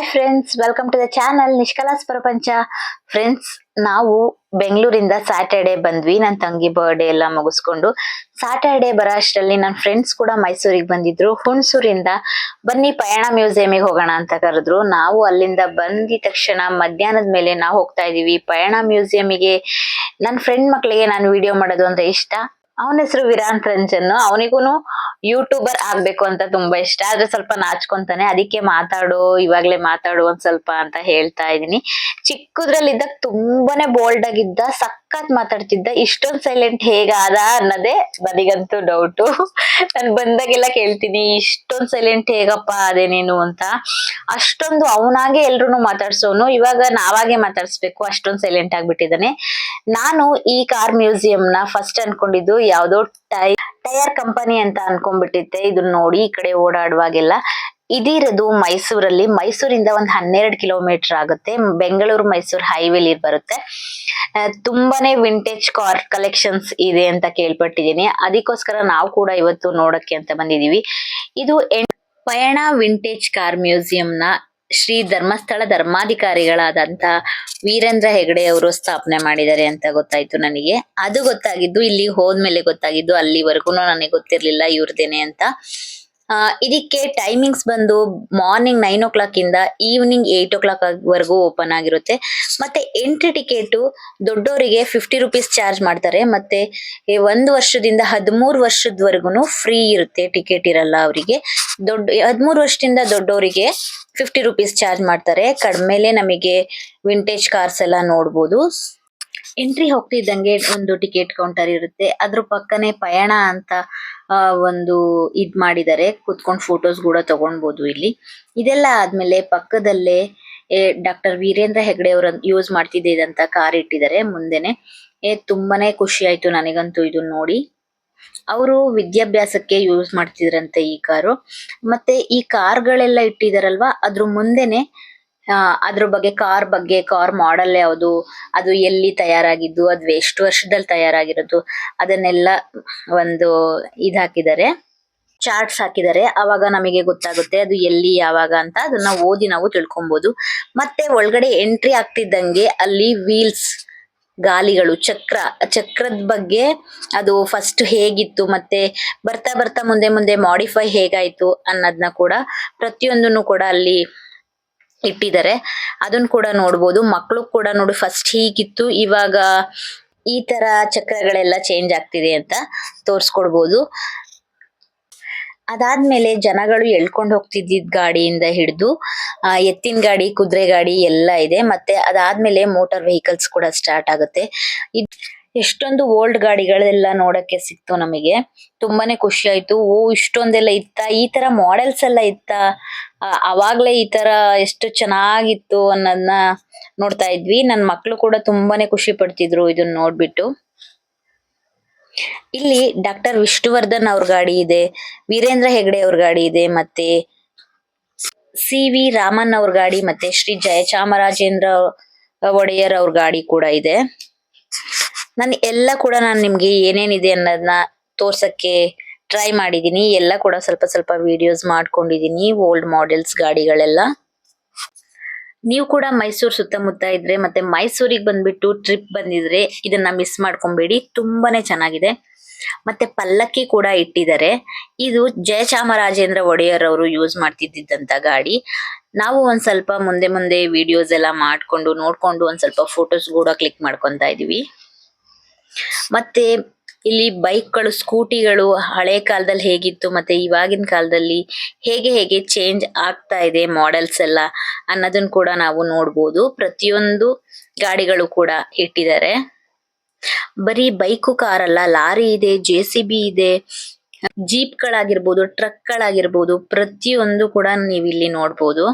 Friends, welcome to the channel Nishkalas Prapancha. Friends, ನಾವು ಬೆಂಗಳೂರಿಂದ Saturday ಬಂದ್ವಿ. ನನ್ನ ತಂಗಿ ಬರ್ಡೇ ಎಲ್ಲ ಮುಗಿಸ್ಕೊಂಡು ಸ್ಯಾಟರ್ಡೆ ಬರೋ ಅಷ್ಟರಲ್ಲಿ ನನ್ನ ಫ್ರೆಂಡ್ಸ್ ಕೂಡ ಮೈಸೂರಿಗೆ ಬಂದಿದ್ರು. ಹುಣಸೂರಿಂದ ಬನ್ನಿ ಪಯಣ ಮ್ಯೂಸಿಯಂಗೆ ಹೋಗೋಣ ಅಂತ ಕರೆದ್ರು. ನಾವು ಅಲ್ಲಿಂದ ಬಂದಿದ ತಕ್ಷಣ ಮಧ್ಯಾಹ್ನದ ಮೇಲೆ ನಾವು ಹೋಗ್ತಾ ಇದೀವಿ ಪಯಣ ಮ್ಯೂಸಿಯಂಗೆ. ನನ್ನ ಫ್ರೆಂಡ್ ಮಕ್ಳಿಗೆ ನಾನು ವಿಡಿಯೋ ಮಾಡೋದು ಅಂತ ಇಷ್ಟ. ಅವನ ಹೆಸರು ವಿರಾಂತ್ ರಂಜನ್. ಅವನಿಗೂನು ಯೂಟ್ಯೂಬರ್ ಆಗ್ಬೇಕು ಅಂತ ತುಂಬಾ ಇಷ್ಟ. ಆದ್ರೆ ಸ್ವಲ್ಪ ನಾಚ್ಕೊಂತಾನೆ. ಅದಕ್ಕೆ ಇವಾಗ್ಲೇ ಮಾತಾಡು ಒಂದ್ ಸ್ವಲ್ಪ ಅಂತ ಹೇಳ್ತಾ ಇದೀನಿ. ಚಿಕ್ಕದ್ರಲ್ಲಿದ್ದಾಗ ತುಂಬಾನೇ ಬೋಲ್ಡ್ ಆಗಿದ್ದ, ಸಖತ್ ಮಾತಾಡ್ತಿದ್ದ. ಇಷ್ಟೊಂದ್ ಸೈಲೆಂಟ್ ಹೇಗಾದ ಅನ್ನೋದೇ ನನಗಂತೂ ಡೌಟು. ನಾನ್ ಬಂದಾಗೆಲ್ಲ ಕೇಳ್ತೀನಿ, ಇಷ್ಟೊಂದ್ ಸೈಲೆಂಟ್ ಹೇಗಪ್ಪ ಅದೇ ನೀನು ಅಂತ. ಅಷ್ಟೊಂದು ಅವನಾಗೆ ಎಲ್ರು ಮಾತಾಡ್ಸೋನು. ಇವಾಗ ನಾವಾಗೆ ಮಾತಾಡ್ಸ್ಬೇಕು, ಅಷ್ಟೊಂದ್ ಸೈಲೆಂಟ್ ಆಗ್ಬಿಟ್ಟಿದ್ದಾನೆ. ನಾನು ಈ ಕಾರ್ ಮ್ಯೂಸಿಯಂ ನ ಫಸ್ಟ್ ಅನ್ಕೊಂಡಿದ್ದು ಯಾವ್ದೋ ಟೈರ್ ಕಂಪನಿ ಅಂತ ಅನ್ಕೊಂಡ್ಬಿಟ್ಟಿದ್ದೆ. ಇದನ್ನ ನೋಡಿ ಈ ಕಡೆ ಓಡಾಡುವಾಗೆಲ್ಲ. ಇದಿರೋದು ಮೈಸೂರಲ್ಲಿ. ಮೈಸೂರಿಂದ ಒಂದ್ 12 ಕಿಲೋಮೀಟರ್ ಆಗುತ್ತೆ. ಬೆಂಗಳೂರು ಮೈಸೂರು ಹೈವೇಲಿ ಬರುತ್ತೆ. ತುಂಬಾನೇ ವಿಂಟೇಜ್ ಕಾರ್ ಕಲೆಕ್ಷನ್ಸ್ ಇದೆ ಅಂತ ಕೇಳ್ಪಟ್ಟಿದೀನಿ. ಅದಕ್ಕೋಸ್ಕರ ನಾವು ಕೂಡ ಇವತ್ತು ನೋಡಕ್ಕೆ ಅಂತ ಬಂದಿದೀವಿ. ಇದು ಪಯಣ ವಿಂಟೇಜ್ ಕಾರ್ ಮ್ಯೂಸಿಯಂನ ಶ್ರೀ ಧರ್ಮಸ್ಥಳ ಧರ್ಮಾಧಿಕಾರಿಗಳಾದಂತ ವೀರೇಂದ್ರ ಹೆಗಡೆ ಅವರು ಸ್ಥಾಪನೆ ಮಾಡಿದ್ದಾರೆ ಅಂತ ಗೊತ್ತಾಯ್ತು ನನಗೆ. ಅದು ಗೊತ್ತಾಗಿದ್ದು ಇಲ್ಲಿ ಹೋದ್ಮೇಲೆ ಗೊತ್ತಾಗಿದ್ದು. ಅಲ್ಲಿವರೆಗೂ ನನಗೆ ಗೊತ್ತಿರ್ಲಿಲ್ಲ ಇವ್ರದೇನೆ ಅಂತ. ಇದಕ್ಕೆ ಟೈಮಿಂಗ್ಸ್ ಬಂದು ಮಾರ್ನಿಂಗ್ 9 o'clock ಇಂದ ಈವ್ನಿಂಗ್ 8 o'clock ವರೆಗೂ ಓಪನ್ ಆಗಿರುತ್ತೆ. ಮತ್ತೆ ಎಂಟ್ರಿ ಟಿಕೆಟ್ ದೊಡ್ಡವರಿಗೆ 50 rupees ಚಾರ್ಜ್ ಮಾಡ್ತಾರೆ. ಮತ್ತೆ 1 ವರ್ಷದಿಂದ 13 ವರ್ಷದವರೆಗೂ ಫ್ರೀ ಇರುತ್ತೆ, ಟಿಕೆಟ್ ಇರಲ್ಲ ಅವರಿಗೆ. 13 ವರ್ಷದಿಂದ ದೊಡ್ಡವರಿಗೆ 50 rupees ಚಾರ್ಜ್ ಮಾಡ್ತಾರೆ. ಕಡಿಮೆಲೆ ನಮಗೆ ವಿಂಟೇಜ್ ಕಾರ್ಸ್ ಎಲ್ಲ ನೋಡ್ಬೋದು. ಎಂಟ್ರಿ ಹೋಗ್ತಿದ್ದಂಗೆ ಒಂದು ಟಿಕೆಟ್ ಕೌಂಟರ್ ಇರುತ್ತೆ. ಅದ್ರ ಪಕ್ಕನೆ ಪಯಣ ಅಂತ ಒಂದು ಇದ್ ಮಾಡಿದ್ದಾರೆ. ಕುತ್ಕೊಂಡ್ ಫೋಟೋಸ್ ಕೂಡ ತಗೊಳ್ಬಹುದು ಇಲ್ಲಿ. ಇದೆಲ್ಲ ಆದ್ಮೇಲೆ ಪಕ್ಕದಲ್ಲೇ ಡಾಕ್ಟರ್ ವೀರೇಂದ್ರ ಹೆಗಡೆ ಅವರ ಯೂಸ್ ಮಾಡ್ತಿದ್ದಂತ ಕಾರ್ ಇಟ್ಟಿದ್ದಾರೆ ಮುಂದೆನೆ. ತುಂಬಾನೇ ಖುಷಿ ಆಯ್ತು ನನಗಂತೂ ಇದನ್ನ ನೋಡಿ. ಅವರು ವಿದ್ಯಾಭ್ಯಾಸಕ್ಕೆ ಯೂಸ್ ಮಾಡ್ತಿದ್ರಂತೆ ಈ ಕಾರು. ಮತ್ತೆ ಈ ಕಾರ್ಗಳೆಲ್ಲ ಇಟ್ಟಿದಾರಲ್ವಾ, ಅದ್ರ ಮುಂದೆನೆ ಅದ್ರ ಬಗ್ಗೆ ಕಾರ್ ಮಾಡೆಲ್ ಯಾವುದು, ಅದು ಎಲ್ಲಿ ತಯಾರಾಗಿದ್ದು, ಅದು ಎಷ್ಟು ವರ್ಷದಲ್ಲಿ ತಯಾರಾಗಿರೋದು, ಅದನ್ನೆಲ್ಲ ಒಂದು ಹಾಕಿದ್ದಾರೆ, ಚಾರ್ಟ್ಸ್ ಹಾಕಿದ್ದಾರೆ. ಅವಾಗ ನಮಗೆ ಗೊತ್ತಾಗುತ್ತೆ ಅದು ಎಲ್ಲಿ ಯಾವಾಗ ಅಂತ. ಅದನ್ನ ಓದಿ ನಾವು ತಿಳ್ಕೊಬಹುದು. ಮತ್ತೆ ಒಳಗಡೆ ಎಂಟ್ರಿ ಆಗ್ತಿದ್ದಂಗೆ ಅಲ್ಲಿ ವೀಲ್ಸ್, ಗಾಲಿಗಳು, ಚಕ್ರದ ಬಗ್ಗೆ ಅದು ಫಸ್ಟ್ ಹೇಗಿತ್ತು, ಮತ್ತೆ ಬರ್ತಾ ಬರ್ತಾ ಮುಂದೆ ಮುಂದೆ ಮಾಡಿಫೈ ಹೇಗಾಯ್ತು ಅನ್ನೋದನ್ನ ಕೂಡ ಪ್ರತಿಯೊಂದನ್ನು ಕೂಡ ಅಲ್ಲಿ ಇಟ್ಟಿದ್ದಾರೆ. ಅದನ್ನ ಕೂಡ ನೋಡ್ಬೋದು. ಮಕ್ಕಳು ಕೂಡ ನೋಡಿ ಫಸ್ಟ್ ಹೀಗಿತ್ತು, ಇವಾಗ ಈ ತರ ಚಕ್ರಗಳೆಲ್ಲ ಚೇಂಜ್ ಆಗ್ತಿದೆ ಅಂತ ತೋರ್ಸ್ಕೊಡ್ಬೋದು. ಅದಾದ್ಮೇಲೆ ಜನಗಳು ಎಳ್ಕೊಂಡು ಹೋಗ್ತಿದ್ದ ಗಾಡಿಯಿಂದ ಹಿಡಿದು ಎತ್ತಿನ ಗಾಡಿ, ಕುದುರೆ ಗಾಡಿ ಎಲ್ಲ ಇದೆ. ಮತ್ತೆ ಅದಾದ್ಮೇಲೆ ಮೋಟಾರ್ ವೆಹಿಕಲ್ಸ್ ಕೂಡ ಸ್ಟಾರ್ಟ್ ಆಗುತ್ತೆ. ಎಷ್ಟೊಂದು ಓಲ್ಡ್ ಗಾಡಿಗಳೆಲ್ಲ ನೋಡಕ್ಕೆ ಸಿಕ್ತು ನಮಗೆ. ತುಂಬಾನೇ ಖುಷಿ ಆಯ್ತು. ಇಷ್ಟೊಂದೆಲ್ಲ ಇತ್ತ, ಈ ತರ ಮಾಡೆಲ್ಸ್ ಎಲ್ಲ ಇತ್ತ, ಅವಾಗ್ಲೇ ಈ ತರ ಎಷ್ಟು ಚೆನ್ನಾಗಿತ್ತು ಅನ್ನೋದನ್ನ ನೋಡ್ತಾ ಇದ್ವಿ. ನನ್ ಮಕ್ಳು ಕೂಡ ತುಂಬಾನೇ ಖುಷಿ ಪಡ್ತಿದ್ರು ಇದನ್ನ ನೋಡ್ಬಿಟ್ಟು. ಇಲ್ಲಿ ಡಾಕ್ಟರ್ ವಿಷ್ಣುವರ್ಧನ್ ಅವ್ರ ಗಾಡಿ ಇದೆ, ವೀರೇಂದ್ರ ಹೆಗಡೆ ಅವ್ರ ಗಾಡಿ ಇದೆ, ಮತ್ತೆ ಸಿ.ವಿ. ರಾಮನ್ ಅವ್ರ ಗಾಡಿ, ಮತ್ತೆ ಶ್ರೀ ಜಯಚಾಮರಾಜೇಂದ್ರ ಒಡೆಯರ್ ಅವ್ರ ಗಾಡಿ ಕೂಡ ಇದೆ. ನಾನು ನಿಮ್ಗೆ ಏನೇನಿದೆ ಅನ್ನೋದನ್ನ ತೋರ್ಸಕ್ಕೆ ಟ್ರೈ ಮಾಡಿದೀನಿ. ಎಲ್ಲ ಕೂಡ ಸ್ವಲ್ಪ ಸ್ವಲ್ಪ ವಿಡಿಯೋಸ್ ಮಾಡ್ಕೊಂಡಿದೀನಿ, ಓಲ್ಡ್ ಮಾಡೆಲ್ಸ್ ಗಾಡಿಗಳೆಲ್ಲ. ನೀವು ಕೂಡ ಮೈಸೂರು ಸುತ್ತಮುತ್ತ ಇದ್ರೆ ಮತ್ತೆ ಮೈಸೂರಿಗೆ ಬಂದ್ಬಿಟ್ಟು ಟ್ರಿಪ್ ಬಂದಿದ್ರೆ ಇದನ್ನ ಮಿಸ್ ಮಾಡ್ಕೊಂಬೇಡಿ, ತುಂಬಾನೇ ಚೆನ್ನಾಗಿದೆ. ಮತ್ತೆ ಪಲ್ಲಕ್ಕಿ ಕೂಡ ಇಟ್ಟಿದ್ದಾರೆ. ಇದು ಜಯಚಾಮರಾಜೇಂದ್ರ ಒಡೆಯರ್ ಅವರು ಯೂಸ್ ಮಾಡ್ತಿದ್ದಂತ ಗಾಡಿ. ನಾವು ಒಂದ್ ಸ್ವಲ್ಪ ಮುಂದೆ ಮುಂದೆ ವಿಡಿಯೋಸ್ ಎಲ್ಲ ಮಾಡ್ಕೊಂಡು ನೋಡ್ಕೊಂಡು ಒಂದ್ ಸ್ವಲ್ಪ ಫೋಟೋಸ್ ಕೂಡ ಕ್ಲಿಕ್ ಮಾಡ್ಕೊಂತ ಇದೀವಿ. ಮತ್ತೆ ಇಲ್ಲಿ ಬೈಕ್ಗಳು, ಸ್ಕೂಟಿಗಳು ಹಳೆ ಕಾಲದಲ್ಲಿ ಹೇಗಿತ್ತು ಮತ್ತೆ ಇವಾಗಿನ ಕಾಲದಲ್ಲಿ ಹೇಗೆ ಚೇಂಜ್ ಆಗ್ತಾ ಇದೆ ಮಾಡೆಲ್ಸ್ ಎಲ್ಲ ಅನ್ನೋದನ್ನ ಕೂಡ ನಾವು ನೋಡ್ಬೋದು. ಪ್ರತಿಯೊಂದು ಗಾಡಿಗಳು ಕೂಡ ಇಟ್ಟಿದ್ದಾರೆ. ಬರೀ ಬೈಕು ಕಾರಲ್ಲ, ಲಾರಿ ಇದೆ, JCB ಇದೆ, ಜೀಪ್ ಗಳಾಗಿರ್ಬೋದು, ಟ್ರಕ್ ಗಳಾಗಿರ್ಬೋದು, ಪ್ರತಿಯೊಂದು ಕೂಡ ನೀವು ಇಲ್ಲಿ ನೋಡ್ಬೋದು.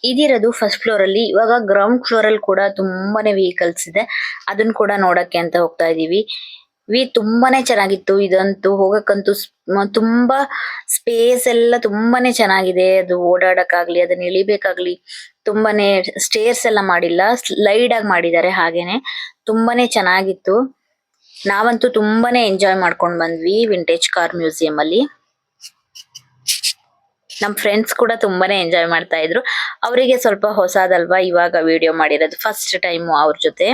ಇದಿರೋದು ಫಸ್ಟ್ ಫ್ಲೋರ್ ಅಲ್ಲಿ. ಇವಾಗ ಗ್ರೌಂಡ್ ಫ್ಲೋರ್ ಅಲ್ಲಿ ಕೂಡ ತುಂಬಾನೇ ವೆಹಿಕಲ್ಸ್ ಇದೆ, ಅದನ್ನ ಕೂಡ ನೋಡಕ್ಕೆ ಅಂತ ಹೋಗ್ತಾ ಇದೀವಿ. ತುಂಬಾನೇ ಚೆನ್ನಾಗಿತ್ತು ಇದಂತೂ, ಹೋಗಕ್ಕಂತೂ ತುಂಬಾ ಸ್ಪೇಸ್ ಎಲ್ಲ ತುಂಬಾನೇ ಚೆನ್ನಾಗಿದೆ. ಅದು ಓಡಾಡಕ್ಕಾಗ್ಲಿ, ಅದನ್ನ ಇಳಿಬೇಕಾಗ್ಲಿ, ತುಂಬಾನೇ ಸ್ಟೇರ್ಸ್ ಎಲ್ಲ ಮಾಡಿಲ್ಲ, ಸ್ಲೈಡ್ ಆಗಿ ಮಾಡಿದ್ದಾರೆ. ಹಾಗೇನೆ ತುಂಬಾನೇ ಚೆನ್ನಾಗಿತ್ತು. ನಾವಂತೂ ತುಂಬಾನೇ ಎಂಜಾಯ್ ಮಾಡ್ಕೊಂಡ್ ಬಂದ್ವಿ ವಿಂಟೇಜ್ ಕಾರ್ ಮ್ಯೂಸಿಯಂ ಅಲ್ಲಿ. ನಮ್ ಫ್ರೆಂಡ್ಸ್ ಕೂಡ ತುಂಬಾನೇ ಎಂಜಾಯ್ ಮಾಡ್ತಾ ಇದ್ರು. ಅವರಿಗೆ ಸ್ವಲ್ಪ ಹೊಸದಲ್ವಾ ಇವಾಗ ವಿಡಿಯೋ ಮಾಡಿರೋದು, ಫಸ್ಟ್ ಟೈಮ್ ಅವ್ರ ಜೊತೆ.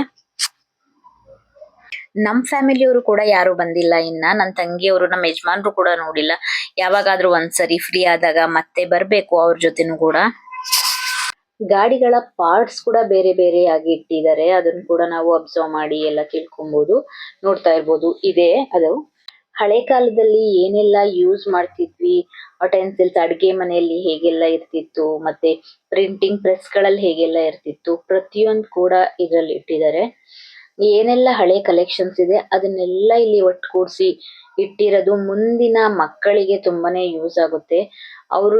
ನಮ್ ಫ್ಯಾಮಿಲಿಯವರು ಕೂಡ ಯಾರು ಬಂದಿಲ್ಲ ಇನ್ನ. ನನ್ ತಂಗಿಯವರು, ನಮ್ಮ ಯಜಮಾನ್ರು ಕೂಡ ನೋಡಿಲ್ಲ. ಯಾವಾಗಾದ್ರೂ ಒಂದ್ಸರಿ ಫ್ರೀ ಆದಾಗ ಮತ್ತೆ ಬರ್ಬೇಕು ಅವ್ರ ಜೊತೆನೂ ಕೂಡ. ಗಾಡಿಗಳ ಪಾರ್ಟ್ಸ್ ಕೂಡ ಬೇರೆ ಬೇರೆ ಆಗಿ ಇಟ್ಟಿದ್ದಾರೆ, ಅದನ್ನ ಕೂಡ ನಾವು ಅಬ್ಸರ್ವ್ ಮಾಡಿ ಎಲ್ಲ ತಿಳ್ಕೊಬಹುದು. ನೋಡ್ತಾ ಇರ್ಬೋದು, ಇದೆ ಅದು ಹಳೆ ಕಾಲದಲ್ಲಿ ಏನೆಲ್ಲ ಯೂಸ್ ಮಾಡ್ತಿದ್ವಿ, ಅಟೆನ್ಸಿಲ್ಸ್, ಅಡಿಗೆ ಮನೆಯಲ್ಲಿ ಹೇಗೆಲ್ಲ ಇರ್ತಿತ್ತು, ಮತ್ತೆ ಪ್ರಿಂಟಿಂಗ್ ಪ್ರೆಸ್ ಗಳಲ್ಲಿ ಹೇಗೆಲ್ಲ ಇರ್ತಿತ್ತು, ಪ್ರತಿಯೊಂದು ಕೂಡ ಇದ್ರಲ್ಲಿ ಇಟ್ಟಿದ್ದಾರೆ. ಏನೆಲ್ಲ ಹಳೆ ಕಲೆಕ್ಷನ್ಸ್ ಇದೆ ಅದನ್ನೆಲ್ಲ ಇಲ್ಲಿ ಒಟ್ಟುಗೂಡಿಸಿ ಇಟ್ಟಿರೋದು. ಮುಂದಿನ ಮಕ್ಕಳಿಗೆ ತುಂಬಾನೇ ಯೂಸ್ ಆಗುತ್ತೆ, ಅವರು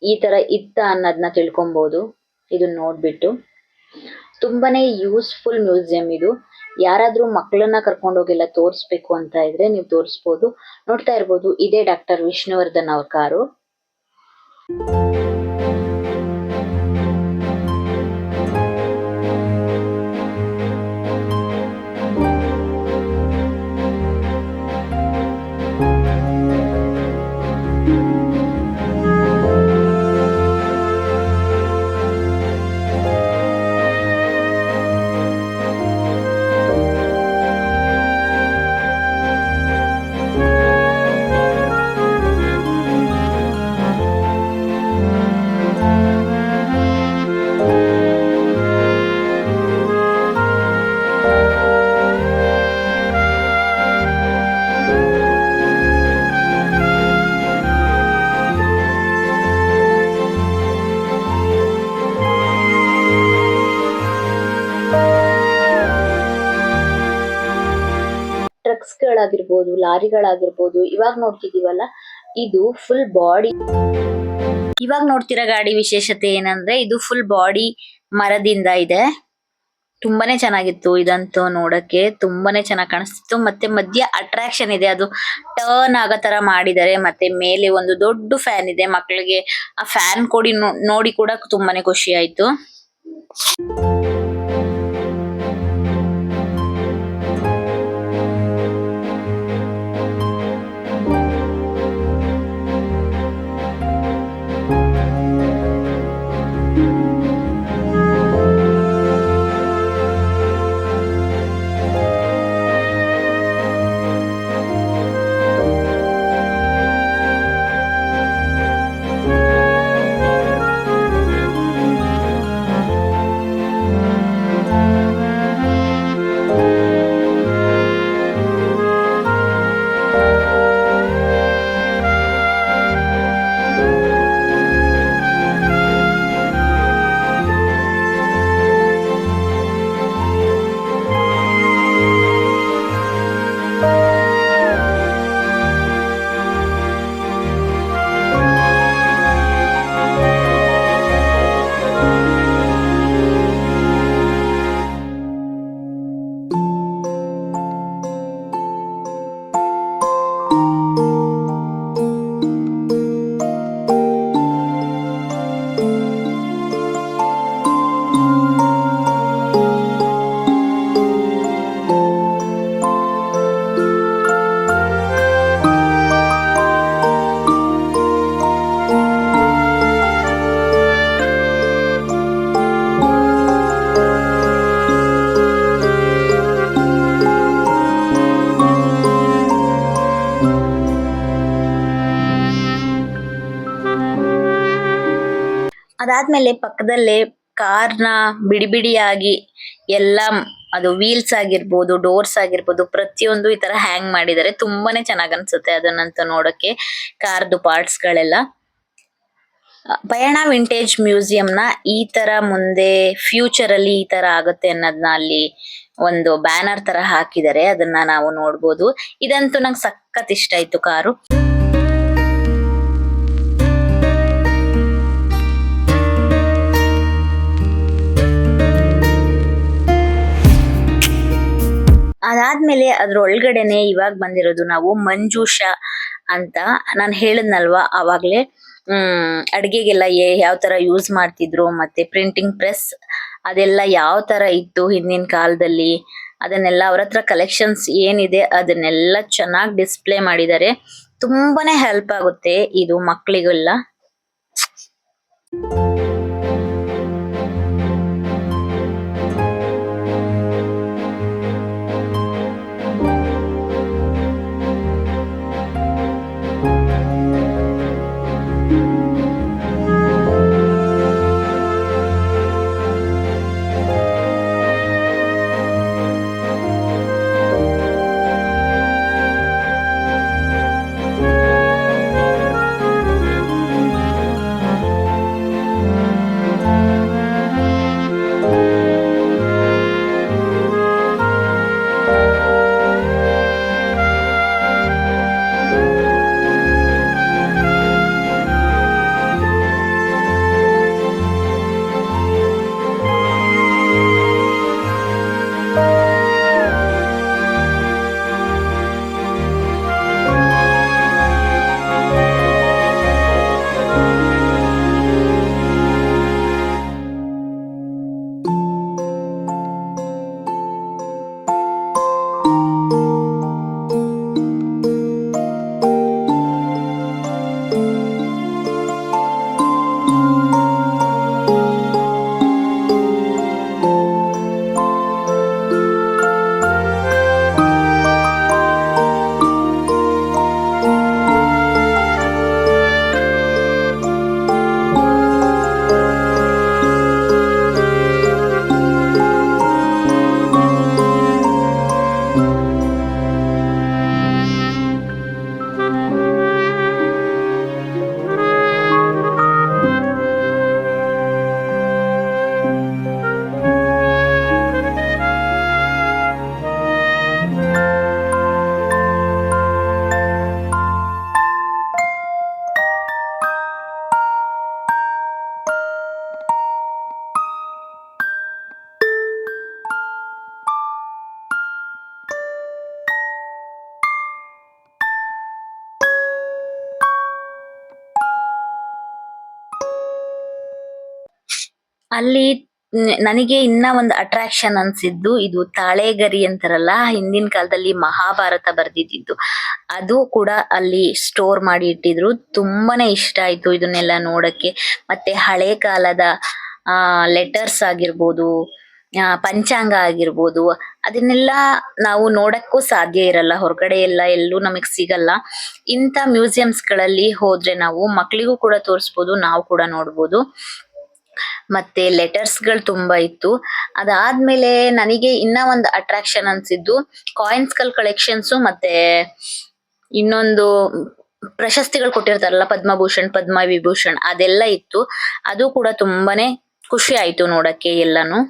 ಈ ತರ ಇತ್ತ ಅನ್ನೋದನ್ನ ತಿಳ್ಕೊಬಹುದು ಇದನ್ನ ನೋಡ್ಬಿಟ್ಟು. ತುಂಬಾನೇ ಯೂಸ್ಫುಲ್ ಮ್ಯೂಸಿಯಂ ಇದು. ಯಾರಾದ್ರೂ ಮಕ್ಕಳನ್ನ ಕರ್ಕೊಂಡೋಗೆಲ್ಲ ತೋರಿಸ್ಬೇಕು ಅಂತ ಇದ್ರೆ ನೀವು ತೋರಿಸ್ಬೋದು. ನೋಡ್ತಾ ಇರ್ಬೋದು, ಇದೇ ಡಾಕ್ಟರ್ ವಿಷ್ಣುವರ್ಧನ್ ಅವ್ರ ಕಾರು. ಟ್ರಕ್ಸ್ ಗಳಾಗಿರ್ಬೋದು, ಲಾರಿಗಳಾಗಿರ್ಬೋದು, ಇವಾಗ ನೋಡ್ತಿದೀವಲ್ಲ ಇದು ಫುಲ್ ಬಾಡಿ. ಇವಾಗ ನೋಡ್ತಿರೋ ಗಾಡಿ ವಿಶೇಷತೆ ಏನಂದ್ರೆ ಇದು ಫುಲ್ ಬಾಡಿ ಮರದಿಂದ ಇದೆ. ತುಂಬಾನೇ ಚೆನ್ನಾಗಿತ್ತು ಇದಂತೂ ನೋಡಕ್ಕೆ, ತುಂಬಾನೇ ಚೆನ್ನಾಗಿ ಕಾಣಿಸ್ತಿತ್ತು. ಮತ್ತೆ ಮಧ್ಯ ಅಟ್ರಾಕ್ಷನ್ ಇದೆ, ಅದು ಟರ್ನ್ ಆಗೋ ತರ ಮಾಡಿದ್ದಾರೆ. ಮತ್ತೆ ಮೇಲೆ ಒಂದು ದೊಡ್ಡ ಫ್ಯಾನ್ ಇದೆ, ಮಕ್ಕಳಿಗೆ ಆ ಫ್ಯಾನ್ ಕೊಡಿ ನೋಡಿ ಕೂಡ ತುಂಬಾನೇ ಖುಷಿ ಆಯ್ತು. ಅದಾದ್ಮೇಲೆ ಪಕ್ಕದಲ್ಲೇ ಕಾರ್ನ ಬಿಡಿ ಬಿಡಿಯಾಗಿ ಎಲ್ಲ, ಅದು ವೀಲ್ಸ್ ಆಗಿರ್ಬೋದು, ಡೋರ್ಸ್ ಆಗಿರ್ಬೋದು, ಪ್ರತಿಯೊಂದು ಈ ತರ ಹ್ಯಾಂಗ್ ಮಾಡಿದ್ದಾರೆ. ತುಂಬಾನೇ ಚೆನ್ನಾಗ್ ಅನ್ಸುತ್ತೆ ಅದನ್ನಂತ ನೋಡಕ್ಕೆ, ಕಾರ್ದು ಪಾರ್ಟ್ಸ್ ಗಳೆಲ್ಲ. ಪಯಣ ವಿಂಟೇಜ್ ಮ್ಯೂಸಿಯಂನ ಈ ತರ ಮುಂದೆ ಫ್ಯೂಚರ್ ಅಲ್ಲಿ ಈ ತರ ಆಗುತ್ತೆ ಅನ್ನೋದನ್ನ ಅಲ್ಲಿ ಒಂದು ಬ್ಯಾನರ್ ತರ ಹಾಕಿದ್ದಾರೆ, ಅದನ್ನ ನಾವು ನೋಡ್ಬೋದು. ಇದಂತೂ ನಂಗೆ ಸಖತ್ ಇಷ್ಟ ಆಯ್ತು ಕಾರು. ಅದಾದ್ಮೇಲೆ ಅದ್ರ ಒಳಗಡೆನೆ ಇವಾಗ ಬಂದಿರೋದು ನಾವು ಮಂಜೂಷ ಅಂತ. ನಾನು ಹೇಳಿದ್ನಲ್ವಾ ಆವಾಗ್ಲೇ ಅಡ್ಗೆಗೆಲ್ಲ ಯಾವ ತರ ಯೂಸ್ ಮಾಡ್ತಿದ್ರು, ಮತ್ತೆ ಪ್ರಿಂಟಿಂಗ್ ಪ್ರೆಸ್ ಅದೆಲ್ಲ ಯಾವ ತರ ಇತ್ತು ಹಿಂದಿನ ಕಾಲದಲ್ಲಿ, ಅದನ್ನೆಲ್ಲ ಅವ್ರ ಹತ್ರ ಕಲೆಕ್ಷನ್ಸ್ ಏನಿದೆ ಅದನ್ನೆಲ್ಲ ಚೆನ್ನಾಗಿ ಡಿಸ್ಪ್ಲೇ ಮಾಡಿದ್ದಾರೆ. ತುಂಬಾನೇ ಹೆಲ್ಪ್ ಆಗುತ್ತೆ ಇದು ಮಕ್ಕಳಿಗೆಲ್ಲ. ಅಲ್ಲಿ ನನಗೆ ಇನ್ನ ಒಂದು ಅಟ್ರಾಕ್ಷನ್ ಅನ್ಸಿದ್ದು ಇದು ತಾಳೆಗರಿ ಅಂತಾರಲ್ಲ, ಹಿಂದಿನ ಕಾಲದಲ್ಲಿ ಮಹಾಭಾರತ ಬರ್ದಿದ್ದು ಅದು ಕೂಡ ಅಲ್ಲಿ ಸ್ಟೋರ್ ಮಾಡಿ ಇಟ್ಟಿದ್ರು. ತುಂಬಾನೇ ಇಷ್ಟ ಆಯ್ತು ಇದನ್ನೆಲ್ಲ ನೋಡಕ್ಕೆ. ಮತ್ತೆ ಹಳೆ ಕಾಲದ ಲೆಟರ್ಸ್ ಆಗಿರ್ಬೋದು, ಪಂಚಾಂಗ ಆಗಿರ್ಬೋದು, ಅದನ್ನೆಲ್ಲ ನಾವು ನೋಡಕ್ಕೂ ಸಾಧ್ಯ ಇರಲ್ಲ, ಹೊರಗಡೆ ಎಲ್ಲ ಎಲ್ಲೂ ನಮಗ್ ಸಿಗಲ್ಲ. ಇಂಥ ಮ್ಯೂಸಿಯಮ್ಸ್ ಗಳಲ್ಲಿ ಹೋದ್ರೆ ನಾವು ಮಕ್ಳಿಗೂ ಕೂಡ ತೋರಿಸ್ಬೋದು, ನಾವು ಕೂಡ ನೋಡ್ಬೋದು. ಮತ್ತೆ ಲೆಟರ್ಸ್ ಗಳು ತುಂಬಾ ಇತ್ತು. ಅದಾದ್ಮೇಲೆ ನನಗೆ ಇನ್ನ ಒಂದು ಅಟ್ರಾಕ್ಷನ್ ಅನ್ಸಿದ್ದು ಕಾಯಿನ್ಸ್ ಗಳ ಕಲೆಕ್ಷನ್ಸ್, ಮತ್ತೆ ಇನ್ನೊಂದು ಪ್ರಶಸ್ತಿಗಳು ಕೊಟ್ಟಿರ್ತಾರಲ್ಲ, ಪದ್ಮಭೂಷಣ್ ಪದ್ಮವಿಭೂಷಣ್ ಅದೆಲ್ಲ ಇತ್ತು. ಅದು ಕೂಡ ತುಂಬಾನೇ ಖುಷಿ ಆಯ್ತು ನೋಡಕ್ಕೆ ಎಲ್ಲಾನು.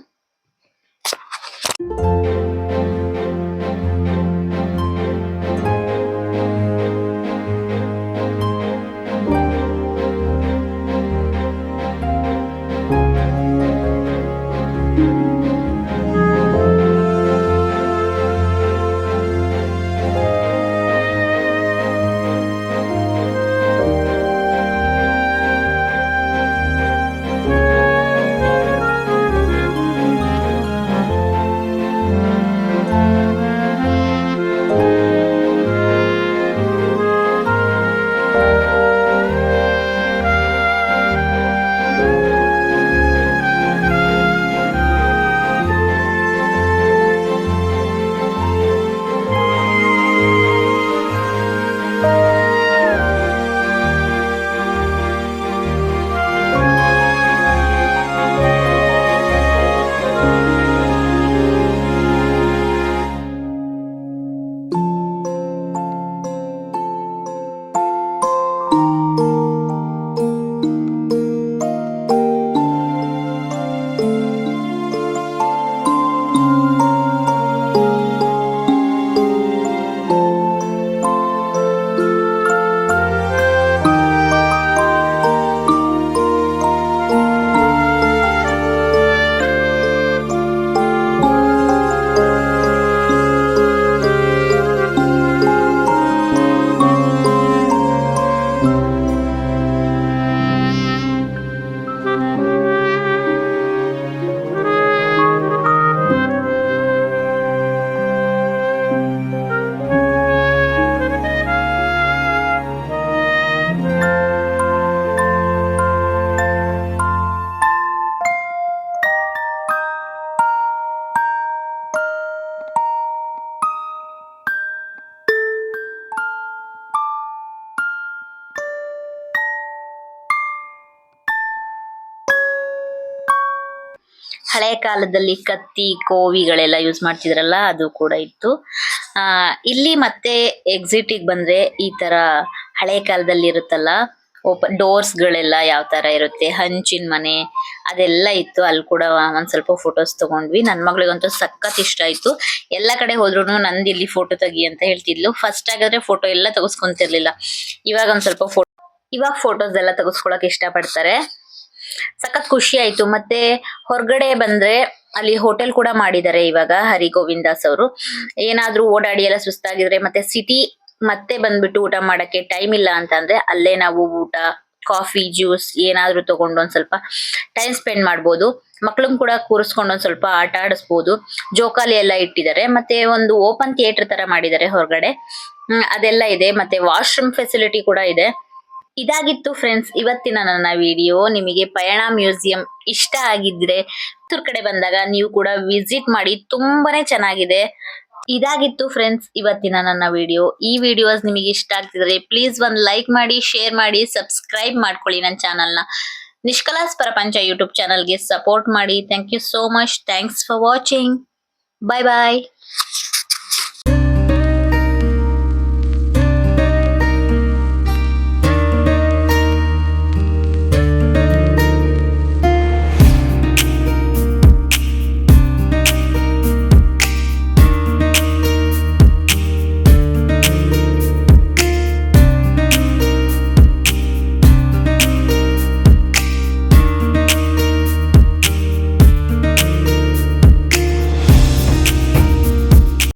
ಹಳೆ ಕಾಲದಲ್ಲಿ ಕತ್ತಿ ಕೋವಿಗಳೆಲ್ಲ ಯೂಸ್ ಮಾಡ್ತಿದ್ರಲ್ಲ ಅದು ಕೂಡ ಇತ್ತು. ಆ ಇಲ್ಲಿ ಮತ್ತೆ ಎಕ್ಸಿಟಿಗೆ ಬಂದ್ರೆ ಈ ತರ ಹಳೆ ಕಾಲದಲ್ಲಿ ಇರುತ್ತಲ್ಲ ಓಪನ್ ಡೋರ್ಸ್ ಗಳೆಲ್ಲ ಯಾವ ತರ ಇರುತ್ತೆ, ಹಂಚಿನ ಮನೆ ಅದೆಲ್ಲ ಇತ್ತು. ಅಲ್ಲಿ ಕೂಡ ಒಂದ್ ಸ್ವಲ್ಪ ಫೋಟೋಸ್ ತಗೊಂಡ್ವಿ. ನನ್ ಮಗಳಿಗಂತೂ ಸಖತ್ ಇಷ್ಟ ಆಯ್ತು. ಎಲ್ಲ ಕಡೆ ಹೋದ್ರು ನಂದ್ ಇಲ್ಲಿ ಫೋಟೋ ತೆಗಿ ಅಂತ ಹೇಳ್ತಿದ್ಲು. ಫಸ್ಟ್ ಆಗಿದ್ರೆ ಫೋಟೋ ಎಲ್ಲ ತೆಗೆಸ್ಕೊಂತಿರ್ಲಿಲ್ಲ. ಇವಾಗ ಒಂದ್ ಸ್ವಲ್ಪ ಇವಾಗ ಫೋಟೋಸ್ ಎಲ್ಲ ತೆಗೆಸ್ಕೊಳಕ್ ಇಷ್ಟ ಪಡ್ತಾರೆ. ಸಖತ್ ಖುಷಿ ಆಯ್ತು. ಮತ್ತೆ ಹೊರಗಡೆ ಬಂದ್ರೆ ಅಲ್ಲಿ ಹೋಟೆಲ್ ಕೂಡ ಮಾಡಿದ್ದಾರೆ ಇವಾಗ ಹರಿಗೋವಿಂದಾಸ್ ಅವರು. ಏನಾದ್ರೂ ಓಡಾಡಿ ಎಲ್ಲ ಸುಸ್ತಾಗಿದ್ರೆ ಮತ್ತೆ ಸಿಟಿ ಮತ್ತೆ ಬಂದ್ಬಿಟ್ಟು ಊಟ ಮಾಡಕ್ಕೆ ಟೈಮ್ ಇಲ್ಲ ಅಂತ ಅಂದ್ರೆ ಅಲ್ಲೇ ನಾವು ಊಟ, ಕಾಫಿ, ಜ್ಯೂಸ್ ಏನಾದ್ರೂ ತಗೊಂಡು ಒಂದ್ ಸ್ವಲ್ಪ ಟೈಮ್ ಸ್ಪೆಂಡ್ ಮಾಡ್ಬೋದು. ಮಕ್ಳನ್ ಕೂಡ ಕೂರಿಸ್ಕೊಂಡು ಒಂದ್ ಸ್ವಲ್ಪ ಆಟ ಆಡಿಸ್ಬೋದು. ಜೋಕಾಲಿ ಎಲ್ಲ ಇಟ್ಟಿದ್ದಾರೆ. ಮತ್ತೆ ಒಂದು ಓಪನ್ ಥಿಯೇಟರ್ ತರ ಮಾಡಿದ್ದಾರೆ ಹೊರಗಡೆ. ಅದೆಲ್ಲ ಇದೆ. ಮತ್ತೆ ವಾಶ್ರೂಮ್ ಫೆಸಿಲಿಟಿ ಕೂಡ ಇದೆ. ಇದಾಗಿತ್ತು ಫ್ರೆಂಡ್ಸ್ ಇವತ್ತಿನ ನನ್ನ ವಿಡಿಯೋ. ನಿಮಗೆ ಪಯಣ ಮ್ಯೂಸಿಯಂ ಇಷ್ಟ ಆಗಿದ್ರೆ ಮೈಸೂರ್ ಕಡೆ ಬಂದಾಗ ನೀವು ಕೂಡ ವಿಸಿಟ್ ಮಾಡಿ, ತುಂಬಾನೇ ಚೆನ್ನಾಗಿದೆ. ಇದಾಗಿತ್ತು ಫ್ರೆಂಡ್ಸ್ ಇವತ್ತಿನ ನನ್ನ ವಿಡಿಯೋ. ಈ ವಿಡಿಯೋಸ್ ನಿಮಗೆ ಇಷ್ಟ ಆಗ್ತಿದ್ರೆ ಪ್ಲೀಸ್ ಒಂದ್ ಲೈಕ್ ಮಾಡಿ, ಶೇರ್ ಮಾಡಿ, ಸಬ್ಸ್ಕ್ರೈಬ್ ಮಾಡ್ಕೊಳ್ಳಿ ನನ್ನ ಚಾನಲ್ನ. ನಿಷ್ಕಲಾಸ್ ಪ್ರಪಂಚ ಯೂಟ್ಯೂಬ್ ಚಾನಲ್ಗೆ ಸಪೋರ್ಟ್ ಮಾಡಿ. Thank you so much. Thanks for watching. Bye bye.